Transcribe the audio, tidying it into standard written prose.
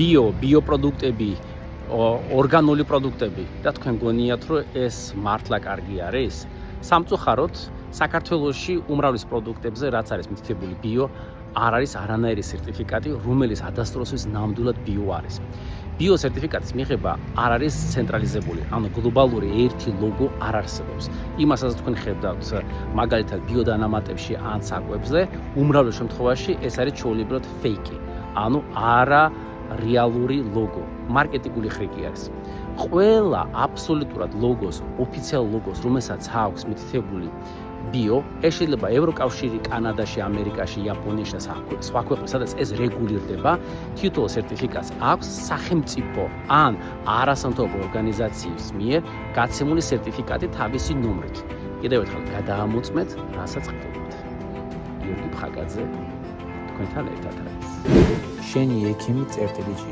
ბიოპროდუქტები, ორგანული პროდუქტები და თქვენ გონიათ, რომ ეს მართლა კარგი არის? სამწუხაროდ, საქართველოში უმრავლეს პროდუქტებზე, რაც არის მითითებული ბიო, არ არის არანაირი სერტიფიკატი, რომელიც ადასტუროს ნამდვილად ბიო არის. ბიო სერტიფიკატის მიღება არ არის ცენტრალიზებული, ანუ გლობალური ერთი ლოგო არ არსებობს. იმასაც თქვენ ხედავთ მაგალითად ბიო დანამატებში ან საკვებზე, უმრავლეს შემთხვევაში ეს არის ჩვეულებრივად ფეიკი, ანუ არა რეალური ლოგო, მარკეტინგული ხრიკი არის. ყველა აბსოლუტურად ლოგოს, ოფიციალურ ლოგოს, რომელსაც აქვს მითითებული ბიო, ეს შეიძლება ევროკავშირი, კანადაში, ამერიკაში, იაპონიაში და სხვა ქვეყნებში, სადაც ეს რეგულირდება, თითოეულ სერტიფიკატს აქვს სახელმწიფო ან არასამთავრობო ორგანიზაციის მიერ გაცემული სერტიფიკატი თავისი ნომრით. კიდევ ერთხელ გადაამოწმეთ, რასაც ხედავთ. გიორგი ფხაკაძე თქვენთან ერთად არის. შენი ექიმი წერტილი ჯი.